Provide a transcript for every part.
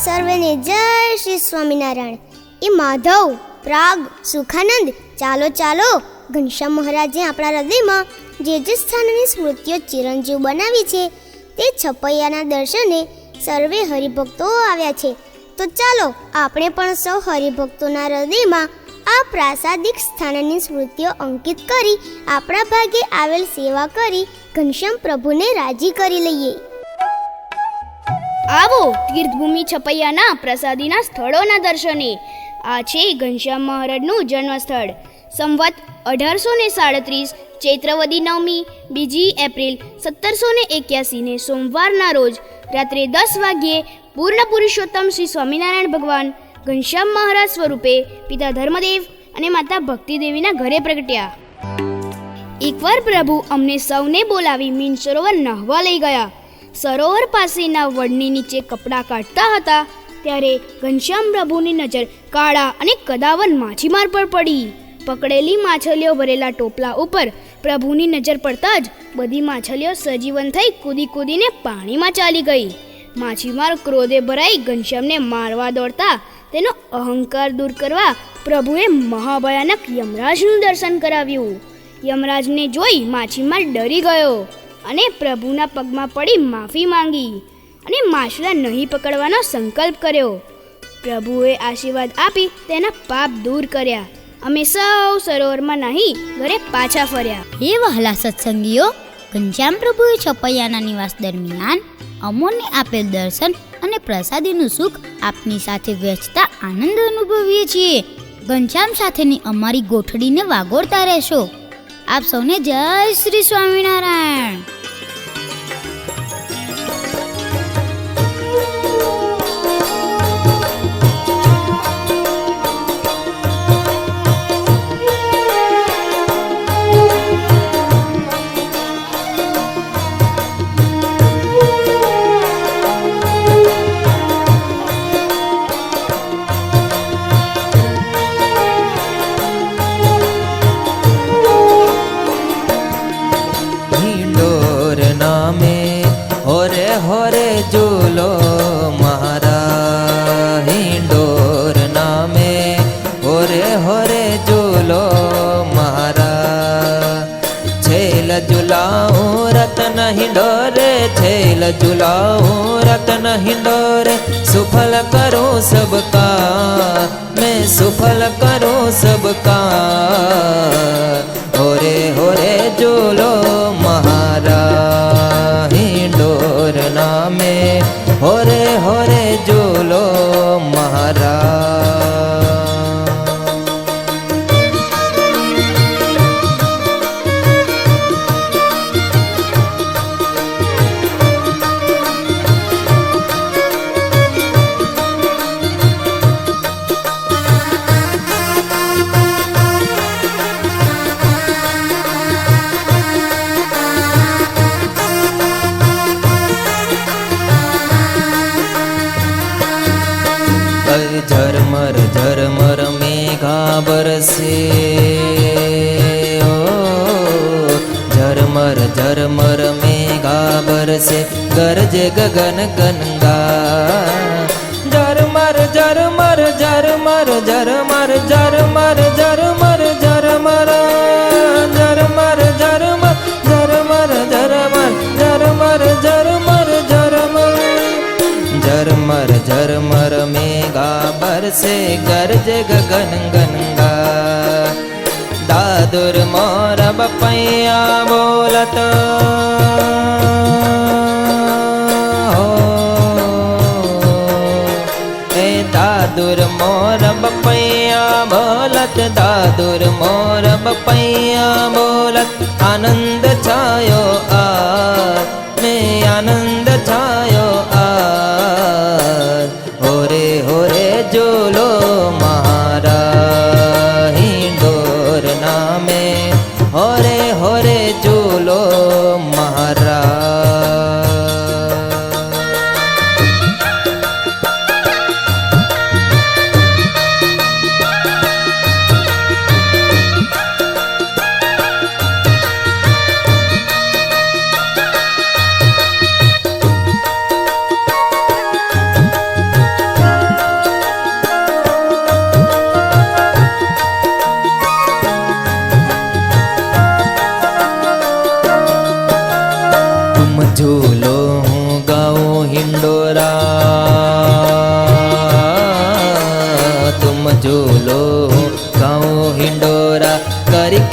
સર્વેને જય શ્રી સ્વામિનારાયણ. એ માધવ, પ્રાગ, સુખાનંદ, ચાલો ચાલો. ઘનશ્યામ મહારાજે આપણા હૃદયમાં જે સ્થાનની સ્મૃતિઓ ચિરંજીવ બનાવી છે તે છપૈયાના દર્શને સર્વે હરિભક્તો આવ્યા છે. તો ચાલો આપણે પણ સૌ હરિભક્તોના હૃદયમાં આ પ્રાસાદિક સ્થાનની સ્મૃતિઓ અંકિત કરી આપણા ભાગે આવેલ સેવા કરી ઘનશ્યામ પ્રભુને રાજી કરી લઈએ. આવો તીર્થભૂમિ છપૈયાના પ્રસાદીના સ્થળોના દર્શને. આ છે ઘનશ્યામ મહારાજનું જન્મસ્થળ. સંવત 1837 ચૈત્રવદી નવમી 2 એપ્રિલ 1781 ને સોમવારના રોજ રાત્રે 10 વાગ્યે પૂર્ણ પુરુષોત્તમ શ્રી સ્વામિનારાયણ ભગવાન ઘનશ્યામ મહારાજ સ્વરૂપે પિતા ધર્મદેવ અને માતા ભક્તિદેવીના ઘરે પ્રગટ્યા. એકવાર પ્રભુ અમને સૌને બોલાવી મીન સરોવર નહાવા લઈ ગયા. સરોવર પાસેના વડની નીચે કપડાં કાઢતા હતા ત્યારે ઘનશ્યામ પ્રભુની નજર કાળા અને કદાવર માછીમાર પર પડી. પકડેલી માછલીઓ ભરેલા ટોપલા ઉપર પ્રભુની નજર પડતા જ બધી માછલીઓ સજીવન થઈ કૂદી કૂદીને પાણીમાં ચાલી ગઈ. માછીમાર ક્રોધે ભરાઈ ઘનશ્યામને મારવા દોડતા તેનો અહંકાર દૂર કરવા પ્રભુએ મહાભયાનક યમરાજનું દર્શન કરાવ્યું. યમરાજને જોઈ માછીમાર ડરી ગયો અને પ્રભુના પગમાં પડી માફી માંગી અને માછલા નહીં પકડવાનો સંકલ્પ કર્યો. પ્રભુએ આશીર્વાદ આપી તેના પાપ દૂર કર્યા. અમે સૌ સરોવરમાં નહીં ઘરે પાછા ફર્યા. હે વહાલા સત્સંગીઓ, ઘનશ્યામ પ્રભુએ છપૈયાના નિવાસ દરમિયાન અમોને આપેલ દર્શન અને પ્રસાદીનું સુખ આપની સાથે વહેંચતા આનંદ અનુભવીએ છીએ. ઘનશ્યામ સાથેની અમારી ગોઠડીને વાગોળતા રહેશો. આપ સૌને જય શ્રી સ્વામિનારાયણ. झुलाऊं रतन हिंडोरे सुफल करूं सबका मैं सुफल करूं सबका होरे होरे झूलो महारा हिंडोर नामे होरे होरे झूलो महारा. झरमर झरमर मेघा बरसे ओ झरमर झरमर मेघा बरसे गरजे गगन गंगा. झरमर झरमर झरमर झरमर झरमर झरमर झरमर झरमर झरमर झरमर झरमर झरमर झरमर झरमर झरमर मेघा बरसे गरजे गगन गंगा. दादुर मोर बपैया बोलत हो ए दादुर मोर बपैया बोलत दादुर मोर बपैया बोलत आनंद छायो आज में आनंद छायो आज होरे होरे झूलो महारा हिंडोर नामे होरे होरे झूलो महारा.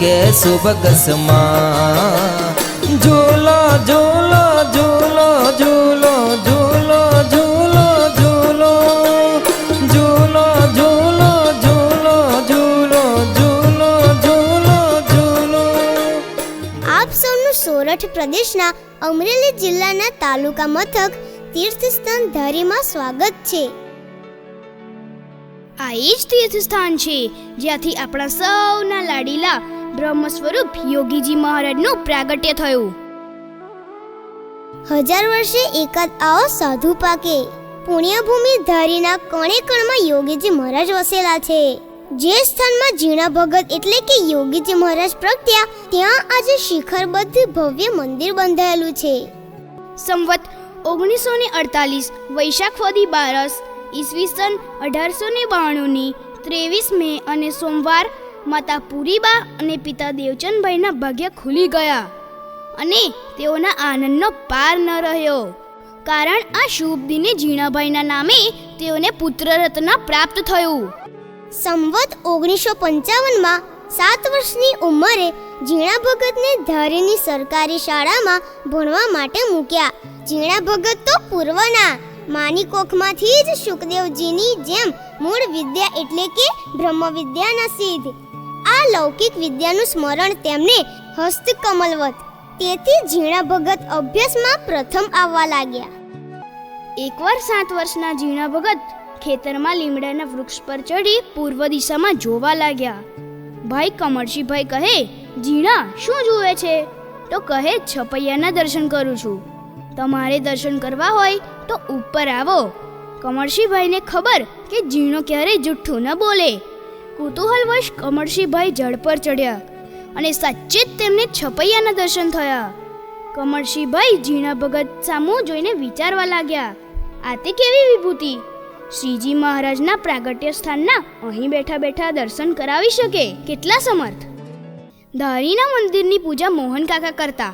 કે સુબગસમાં ઝૂલો ઝૂલો ઝૂલો ઝૂલો ઝૂલો ઝૂલો ઝૂલો ઝૂલો ઝૂલો ઝૂલો ઝૂલો ઝૂલો ઝૂલો ઝૂલો. આપ સૌનું સોરઠ પ્રદેશના અમરેલી જિલ્લાના તાલુકા મથક તીર્થસ્થાન ધારીમાં સ્વાગત છે. આ એ જ તીર્થ સ્થાન છે જ્યાંથી આપણા સૌના લાડીલા બ્રહ્મ સ્વરૂપ યોગીજી મહારાજનું પ્રાગટ્ય થયું. 1000 વર્ષે એકાદ આવો સાધુ પાકે. પુણ્યભૂમિ ધારીના કણે કણમાં યોગીજી મહારાજ વસેલા છે. જે સ્થાનમાં ઝીણા ભગત એટલે કે યોગીજી મહારાજ પ્રગટ્યા ત્યાં આજે શિખરબદ્ધ ભવ્ય મંદિર બંધાયેલું છે. સંવત 1948 વૈશાખ વદી 12 ઈસવીસન 1892ની 23 મે અને સોમવાર માતા પૂરીબા અને પિતા દેવચંદભાઈના ભાગ્ય ખુલી ગયા અને તેઓના આનંદનો પાર ન રહ્યો. કારણ આ શુભ દિને ઝીણાભાઈના નામે તેઓને પુત્ર રત્ન પ્રાપ્ત થયું. સંવત 1955માં 7 વર્ષની ઉંમરે ઝીણા ભગતને ધારીની સરકારી શાળામાં ભણવા માટે મૂક્યા. ઝીણા ભગત તો પૂર્વના માની કોખમાંથી જ શુકદેવજીની જેમ મૂળ વિદ્યા એટલે કે બ્રહ્મ વિદ્યાના સિદ્ધ. આ લૌકિક વિદ્યાનું સ્મરણ તેમને હસ્તકમલવત. તેથી ઝીણા ભગત અભ્યાસમાં પ્રથમ આવવા લાગ્યા. એકવાર 7 વર્ષના ઝીણા ભગત ખેતરમાં લીમડાના વૃક્ષ પર ચડી પૂર્વ દિશામાં જોવા લાગ્યા. ભાઈ કમળશીભાઈ કહે, ઝીણા શું જુએ છે? તો કહે, છપૈયાના દર્શન કરું છું. તમારે દર્શન કરવા હોય તો ઉપર આવો. કમળશીભાઈને ખબર કે ઝીણો ક્યારેય જુઠ્ઠું ન બોલે. કુતૂહલવશ કમળશીભાઈ ઝાડ પર ચડ્યા અને સાચે જ તેમને છપૈયાના દર્શન થયા. કમળશીભાઈ ઝીણા ભગત સામું જોઈને વિચારવા લાગ્યા, આ તે કેવી વિભૂતિ! શ્રીજી મહારાજના પ્રાગટ્ય સ્થાનના અહીં બેઠા બેઠા દર્શન કરાવી શકે, કેટલા સમર્થ! ધારીના મંદિરની પૂજા મોહન કાકા કરતા.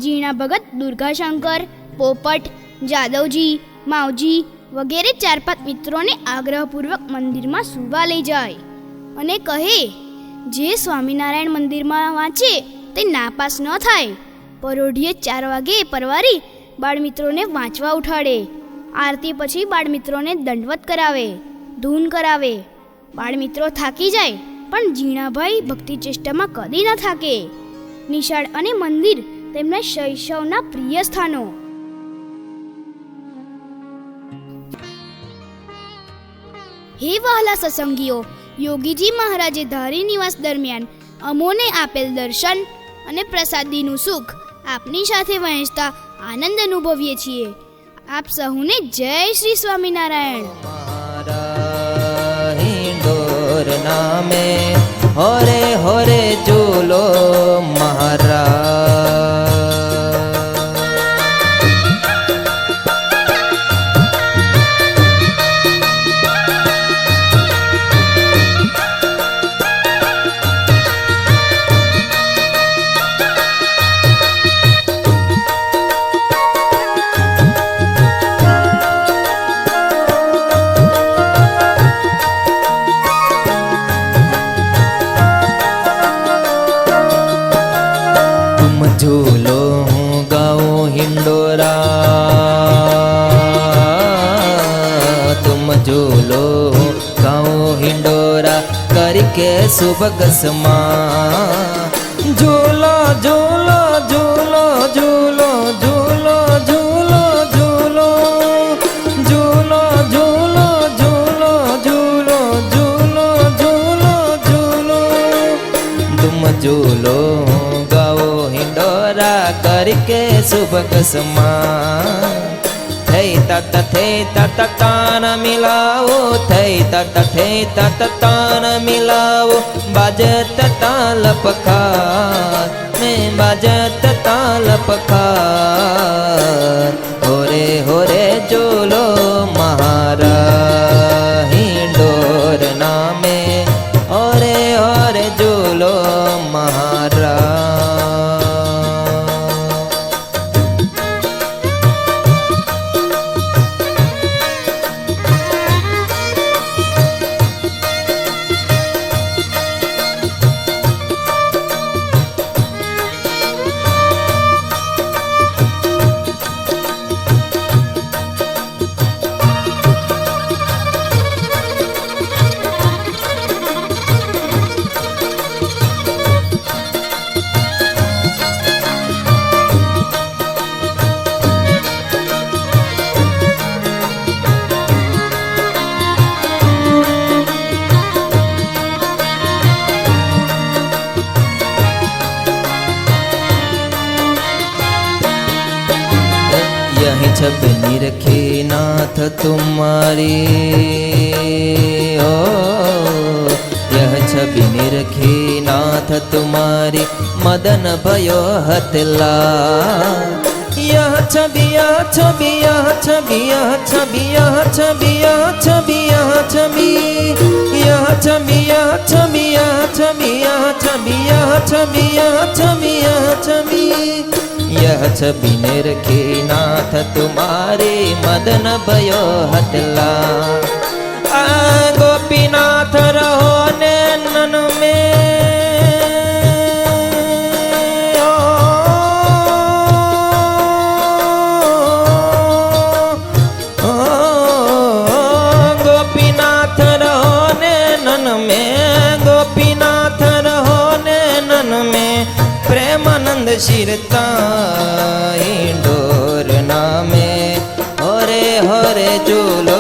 ઝીણા ભગત દુર્ગાશંકર, પોપટ, જાદવજી, માવજી વગેરે 4-5 મિત્રોને આગ્રહપૂર્વક મંદિરમાં સુવા લઈ જાય અને કહે, જે સ્વામિનારાયણ મંદિરમાં વાંચે તે નાપાસ ન થાય. પરોઢિયે 4 વાગે પરવારી બાળમિત્રોને વાંચવા ઉઠાડે. આરતી પછી બાળમિત્રોને દંડવત કરાવે, ધૂન કરાવે. બાળમિત્રો થાકી જાય પણ ઝીણાભાઈ ભક્તિ ચેષ્ટામાં કદી ન થાકે. નિશાળ અને મંદિર તેમના શૈશવના પ્રિય સ્થાનો. હે વહાલા સત્સંગીઓ, યોગીજી મહારાજે ધારી નિવાસ દરમિયાન અમોને આપેલ દર્શન અને પ્રસાદીનું સુખ આપની સાથે વહેંચતા આનંદ અનુભવીએ છીએ. આપ સહુને જય શ્રી સ્વામિનારાયણ. મારા હિંડોર નામે હોરે હોરે ઝૂલો મહારાજ. ઝૂલો હું ગાઉં હિંડોરા, તુમ ઝૂલો હું ગાઉં હિંડોરા કરકે સુબગસમાં ઝૂલો ઝૂલો ઝૂલો ઝૂલો ઝૂલો ઝૂલો ઝૂલો ઝૂલો ઝૂલો ઝૂલો ઝૂલો ઝૂલો ઝૂલો ઝૂલો. તુમ ઝૂલો करके सुबगसમાં થઈ તત તાન મિલાવો, થઈ તત તાન મિલાવો. બાજત તાલ પખાર મેં બાજત તાલ પખાર. હોરે હોરે ઝૂલો મહારા હિંડોર નામે હોરે હોરે ઝૂલો મહારા. छबि निरखी नाथ तुम्हारी ओ यह छबि निरखी नाथ तुम्हारी मदन भयो हतला यह छबि यह छबि यह छबि यह छबि यह छबि यह छबि यह छबि यह छबि यह छबि यह छबि यह छबि यह छबि यह छबि यह छबि यह छबि निरखी नाथ तुम्हारी मदन भयो हतला आ गोपीनाथ रहो नैनन में गोपीनाथ रहो नैनन में गोपीनाथ रहो नैनन में प्रेमानंद शिरता डोर नामे होरे होरे झूलो